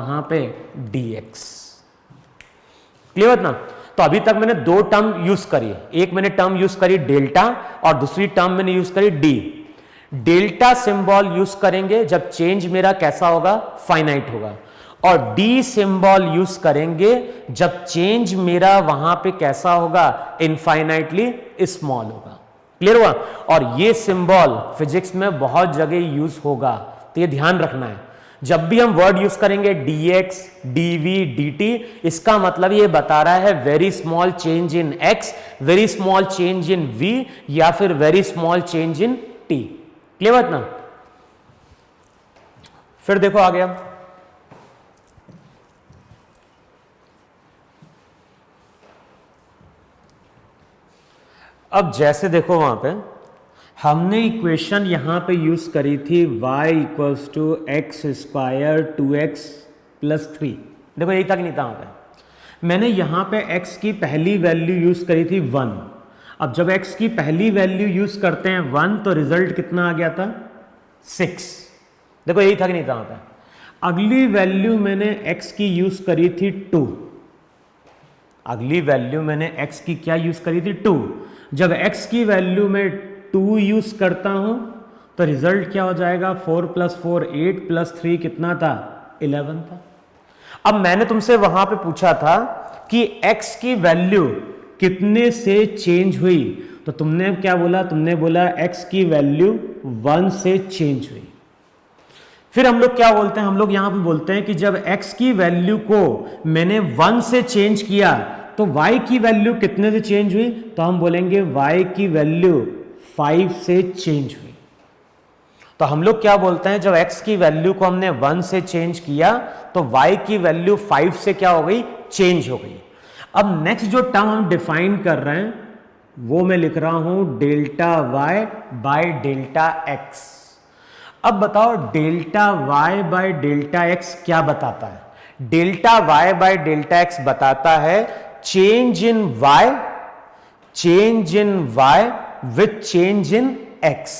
वहां पे dx। Clear ना? तो अभी तक मैंने दो टर्म यूज करी, एक मैंने टर्म यूज करी डेल्टा और दूसरी टर्म मैंने यूज करी डी। डेल्टा सिंबल यूज करेंगे जब चेंज मेरा कैसा होगा, फाइनाइट होगा, और डी सिंबल यूज करेंगे जब चेंज मेरा वहां पे कैसा होगा, इनफाइनाइटली स्मॉल होगा। क्लियर हुआ? और ये सिंबल फिजिक्स में बहुत जगह यूज होगा, तो ये ध्यान रखना है। जब भी हम वर्ड यूज करेंगे dx, dv, dt, इसका मतलब ये बता रहा है very small change in x, very small change in v, या फिर very small change in t। Clear बात ना? फिर देखो आ गया, अब जैसे देखो वहां पे हमने इक्वेशन यहां पे यूज करी थी y equals to x square 2x plus 3। देखो यही तक नहीं था वहां पे, मैंने यहां पे x की पहली वैल्यू यूज करी थी 1। अब जब x की पहली वैल्यू यूज करते हैं 1 तो रिजल्ट कितना आ गया था, 6। देखो यही तक नहीं था वहां पे। अगली वैल्यू मैंने x की यूज करी थी 2। अगली वैल्यू मैंने x की क्या यूज करी थी, 2। जब x की वैल्यू में 2 यूज करता हूं तो रिजल्ट क्या हो जाएगा, 4 प्लस 4 8 प्लस 3 कितना था, 11 था। अब मैंने तुमसे वहां पे पूछा था कि x की वैल्यू कितने से चेंज हुई, तो तुमने क्या बोला, तुमने बोला x की वैल्यू 1 से चेंज हुई। फिर हम लोग क्या बोलते हैं, हम लोग यहां पे बोलते हैं कि जब x की वैल्यू को मैंने 1 से चेंज किया तो y की वैल्यू कितने से चेंज हुई, तो हम बोलेंगे y की वैल्यू 5 से चेंज हुई। तो हम लोग क्या बोलते हैं, जब x की वैल्यू को हमने 1 से चेंज किया तो y की वैल्यू 5 से क्या हो गई, चेंज हो गई। अब नेक्स्ट जो टर्म हम डिफाइन कर रहे हैं वो मैं लिख रहा हूं delta y by delta x। अब बताओ delta y by delta x क्या बताता है? Delta y by delta x बताता है change in y with change in x,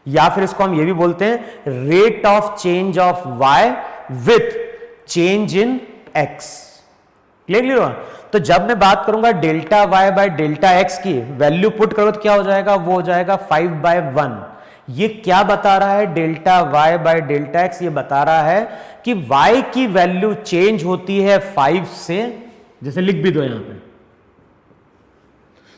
या फिर इसको हम ये भी बोलते हैं rate of change of y with change in x। Clear हुआ? तो जब मैं बात करूंगा delta y by delta x की वैल्यू पुट करो तो क्या हो जाएगा, वो हो जाएगा 5/1। ये क्या बता रहा है, delta y by delta x ये बता रहा है कि y की वैल्यू चेंज होती है 5 से, जैसे लिख भी दो यहां पे,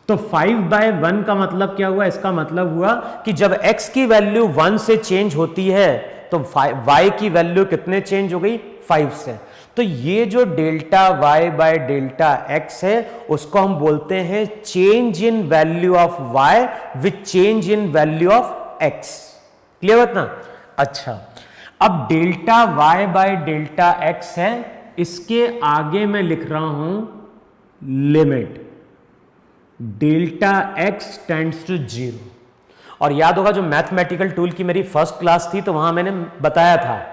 तो 5/1 का मतलब क्या हुआ, इसका मतलब हुआ कि जब x की वैल्यू 1 से चेंज होती है तो y की वैल्यू कितने चेंज हो गई, 5 से। तो ये जो delta y by delta x है उसको हम बोलते हैं change in value of y with change in value of x। Clear बात ना? अच्छा, अब delta y by delta x है, इसके आगे मैं लिख रहा हूं limit delta x tends to 0। और याद होगा जो मैथमेटिकल टूल की मेरी फर्स्ट क्लास थी तो वहां मैंने बताया था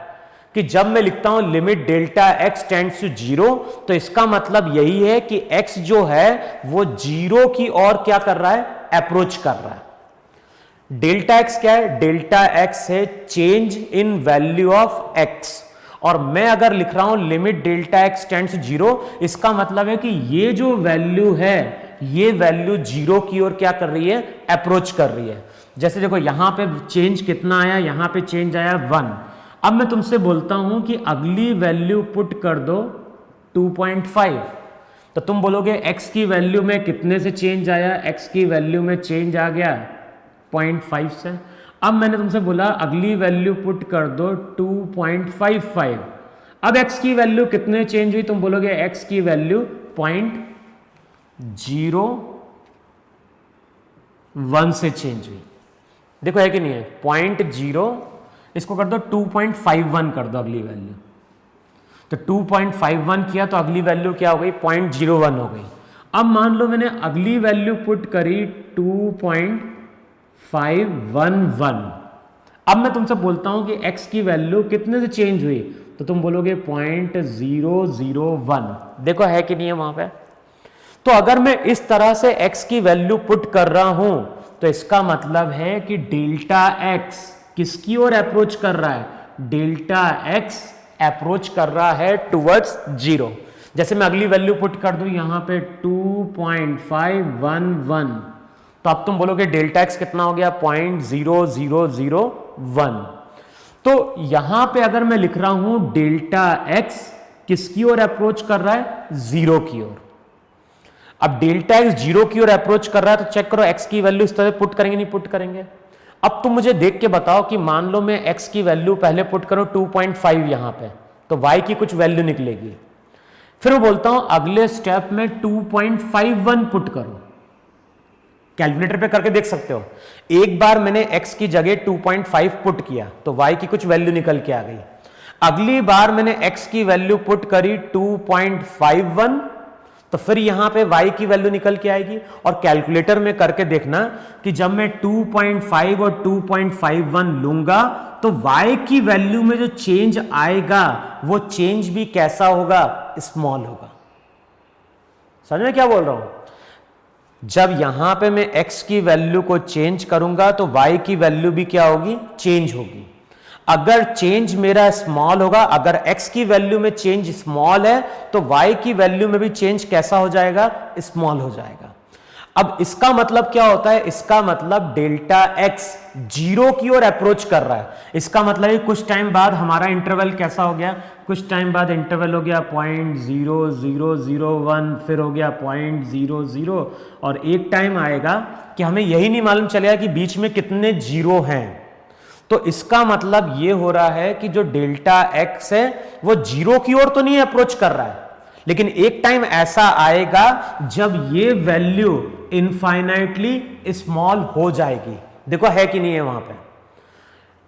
कि जब मैं लिखता हूं limit delta x tends to 0 तो इसका मतलब यही है कि x जो है वो 0 की ओर क्या कर रहा है, अप्रोच कर रहा है। डेल्टा x क्या है, डेल्टा x है change in value of x, और मैं अगर लिख रहा हूं limit delta x tends to 0 इसका मतलब है कि ये जो वैल्यू है ये वैल्यू 0 की ओर क्या कर रही है, अप्रोच कर रही है। जैसे देखो यहां पे चेंज कितना आया, यहां पे चेंज आया 1। अब मैं तुमसे बोलता हूं कि अगली वैल्यू पुट कर दो 2.5, तो तुम बोलोगे x की वैल्यू में कितने से चेंज आया, x की वैल्यू में चेंज आ गया 0.5 से। अब मैंने तुमसे बोला अगली वैल्यू पुट कर दो 2.55, अब x की वैल्यू कितने चेंज हुई, तुम बोलोगे x की वैल्यू 0.01 से चेंज हुई। देखो है कि नहीं है, 0.0 इसको कर दो 2.51 कर दो अगली वैल्यू, तो 2.51 किया तो अगली वैल्यू क्या हो गई, 0.01 हो गई। अब मान लो मैंने अगली वैल्यू पुट करी 2.511, अब मैं तुमसे बोलता हूं कि x की वैल्यू कितने से चेंज हुई, तो तुम बोलोगे 0.001। देखो है कि नहीं है वहां पे? तो अगर मैं इस तरह से x की वैल्यू पुट कर रहा हूं तो इसका मतलब है कि डेल्टा x किसकी ओर अप्रोच कर रहा है, डेल्टा x अप्रोच कर रहा है टुवर्ड्स 0। जैसे मैं अगली वैल्यू पुट कर दूं यहां पे 2.511, तो अब तुम बोलोगे डेल्टा एक्स कितना हो गया 0.0001। तो यहां पे अगर मैं लिख रहा हूं डेल्टा एक्स किसकी ओर अप्रोच कर रहा है, 0 की ओर। अब डेल्टा एक्स 0 की ओर अप्रोच कर रहा है तो चेक करो एक्स की वैल्यू इस तरह पुट करेंगे नहीं पुट करेंगे। अब तुम मुझे देख के बताओ कि मान लो मैं x की वैल्यू पहले पुट करूं 2.5 यहां पे, तो y की कुछ वैल्यू निकलेगी। फिर मैं बोलता हूं अगले स्टेप में 2.51 पुट करो। कैलकुलेटर पे करके देख सकते हो। एक बार मैंने x की जगह 2.5 पुट किया तो y की कुछ वैल्यू निकल के आ गई। अगली बार मैंने x की वैल्यू पुट करी 2.51, तो फिर यहां पे y की वैल्यू निकल के आएगी। और कैलकुलेटर में करके देखना कि जब मैं 2.5 और 2.51 लूंगा तो y की वैल्यू में जो चेंज आएगा वो चेंज भी कैसा होगा, स्मॉल होगा। समझ में क्या बोल रहा हूं? जब यहां पे मैं x की वैल्यू को चेंज करूंगा तो y की वैल्यू भी क्या होगी, चेंज होगी। अगर चेंज मेरा स्मॉल होगा, अगर x की वैल्यू में चेंज स्मॉल है तो y की वैल्यू में भी चेंज कैसा हो जाएगा, स्मॉल हो जाएगा। अब इसका मतलब क्या होता है, इसका मतलब डेल्टा x 0 की ओर अप्रोच कर रहा है। इसका मतलब है कुछ टाइम बाद हमारा इंटरवल कैसा हो गया, कुछ टाइम बाद इंटरवल हो गया 0.0001, फिर हो गया 0.00, और एक टाइम आएगा कि हमें यही नहीं मालूम चलेगा कि बीच में कितने जीरो हैं। तो इसका मतलब ये हो रहा है कि जो डेल्टा x है वो 0 की ओर तो नहीं अप्रोच कर रहा है, लेकिन एक टाइम ऐसा आएगा जब ये वैल्यू इनफाइनाइटली स्मॉल हो जाएगी। देखो है कि नहीं है वहां पे,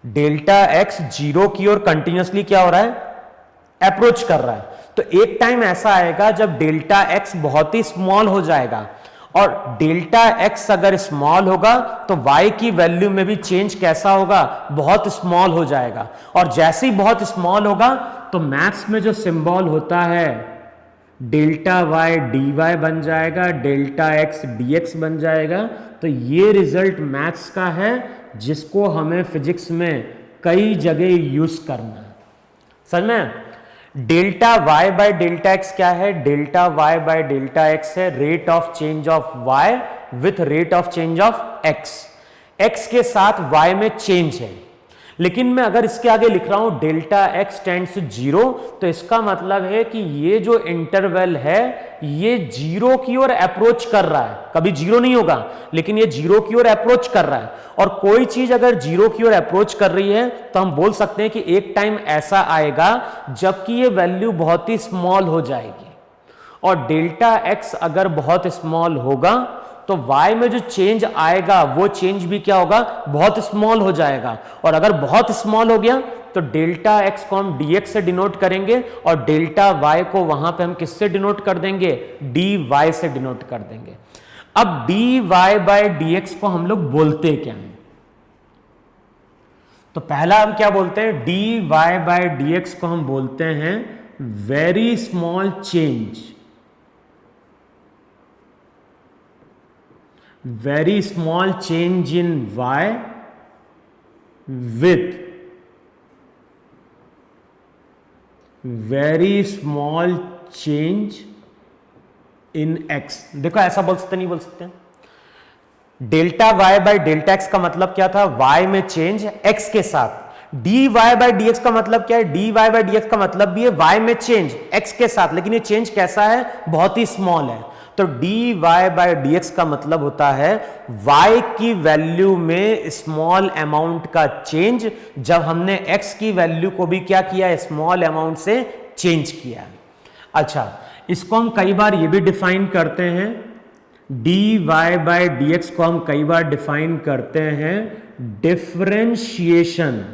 डेल्टा x 0 की ओर कंटिन्यूसली क्या हो रहा है, अप्रोच कर रहा है। तो एक टाइम ऐसा आएगा जब डेल्टा x बहुत ही स्मॉल हो जाएगा, और डेल्टा x अगर स्मॉल होगा तो y की वैल्यू में भी चेंज कैसा होगा, बहुत स्मॉल हो जाएगा। और जैसे ही बहुत स्मॉल होगा तो मैथ्स में जो सिंबल होता है डेल्टा y dy बन जाएगा, डेल्टा x dx बन जाएगा। तो ये रिजल्ट मैथ्स का है जिसको हमें फिजिक्स में कई जगह यूज करना है। समझ में? Delta y by delta x क्या है, delta y by delta x है rate of change of y with rate of change of x। x के साथ y में चेंज है, लेकिन मैं अगर इसके आगे लिख रहा हूं डेल्टा x टेंड्स टू 0, तो इसका मतलब है कि ये जो इंटरवल है ये 0 की ओर अप्रोच कर रहा है। कभी 0 नहीं होगा, लेकिन ये 0 की ओर अप्रोच कर रहा है। और कोई चीज अगर 0 की ओर अप्रोच कर रही है तो हम बोल सकते हैं कि एक टाइम ऐसा आएगा जबकि ये वैल्यू बहुत ही स्मॉल हो जाएगी। और डेल्टा x अगर बहुत स्मॉल होगा तो y में जो चेंज आएगा वो चेंज भी क्या होगा, बहुत स्मॉल हो जाएगा। और अगर बहुत स्मॉल हो गया तो डेल्टा x को हम dx से डिनोट करेंगे, और डेल्टा y को वहां पे हम किससे डिनोट कर देंगे, dy से डिनोट कर देंगे। अब dy बाय dx को हम लोग बोलते क्या हैं, तो पहला हम क्या बोलते हैं, dy बाय dx को हम बोलते हैं very small change, very small change in y with very small change in x। देखो ऐसा बोल सकते नहीं बोल सकते, delta y by delta x का मतलब क्या था, y में चेंज x के साथ। dy बाय dx का मतलब क्या है, dy बाय dx का मतलब भी है y में चेंज x के साथ, लेकिन ये चेंज कैसा है, बहुत ही स्मॉल है। तो dy बाय dx का मतलब होता है y की वैल्यू में स्मॉल अमाउंट का चेंज, जब हमने x की वैल्यू को भी क्या किया, स्मॉल अमाउंट से चेंज किया। अच्छा, इसको हम कई बार ये भी डिफाइन करते हैं, dy बाय dx को हम कई बार डिफाइन करते हैं differentiation.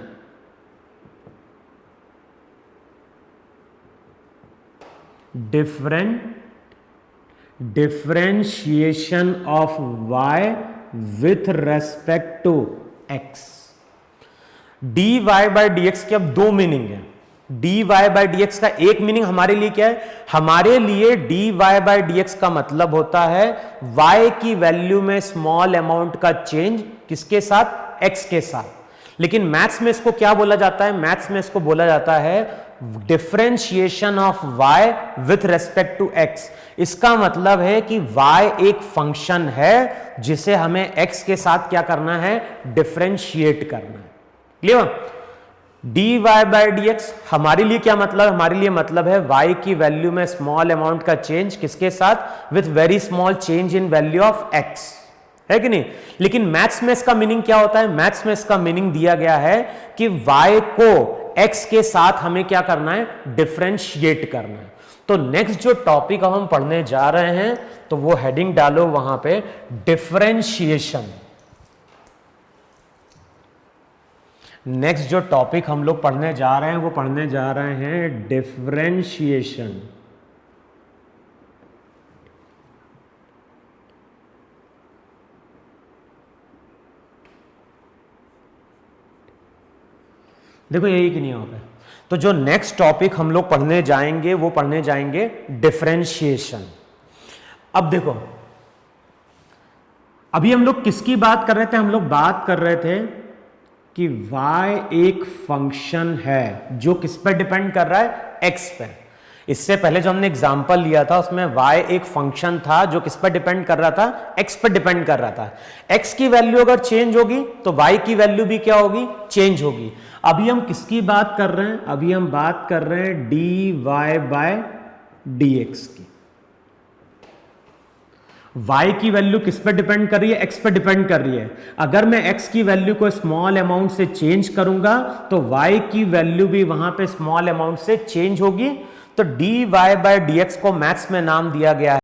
Differentiation of y with respect to x। dy by dx के अब दो मीनिंग है। dy बाय dx का एक मीनिंग हमारे लिए क्या है, हमारे लिए dy बाय dx का मतलब होता है y की वैल्यू में स्मॉल अमाउंट का चेंज, किसके साथ, x के साथ। लेकिन मैथ्स में इसको क्या बोला जाता है, मैथ्स में इसको बोला जाता है differentiation of y with respect to x। इसका मतलब है कि y एक फंक्शन है जिसे हमें x के साथ क्या करना है, डिफरेंशिएट करना है। क्लियर? dy बाय dx हमारे लिए क्या मतलब, हमारे लिए मतलब है y की वैल्यू में स्मॉल अमाउंट का चेंज, किसके साथ, with very small change in value of x, है कि नहीं। लेकिन मैथ्स में इसका मीनिंग क्या होता है, मैथ्स में इसका मीनिंग दिया गया है कि y को x के साथ हमें क्या करना है, डिफरेंशिएट करना है। तो नेक्स्ट जो टॉपिक हम पढ़ने जा रहे हैं, तो वो हेडिंग डालो वहां पे, डिफरेंशिएशन। नेक्स्ट जो टॉपिक हम लोग पढ़ने जा रहे हैं, वो पढ़ने जा रहे हैं डिफरेंशिएशन। देखो यही कि नहीं यहाँ पे, तो जो नेक्स्ट टॉपिक हम लोग पढ़ने जाएंगे वो पढ़ने जाएंगे डिफरेंशिएशन। अब देखो, अभी हम लोग किसकी बात कर रहे थे, हम लोग बात कर रहे थे कि y एक फंक्शन है जो किस पर डिपेंड कर रहा है, x पे। इससे पहले जो हमने एग्जांपल लिया था उसमें y एक फंक्शन था जो किस पर डिपेंड कर रहा था, x पर डिपेंड कर रहा था। x की वैल्यू अगर चेंज होगी तो y की वैल्यू भी क्या होगी, चेंज होगी। अभी हम किसकी बात कर रहे हैं, अभी हम बात कर रहे हैं dy बाय dx की। y की वैल्यू किस पर डिपेंड कर रही है, x पर डिपेंड कर रही है। अगर मैं x की वैल्यू को स्मॉल अमाउंट से चेंज करूंगा तो y की वैल्यू भी वहां पे स्मॉल अमाउंट से चेंज होगी। तो dy बाय dx को मैथ्स में नाम दिया गया है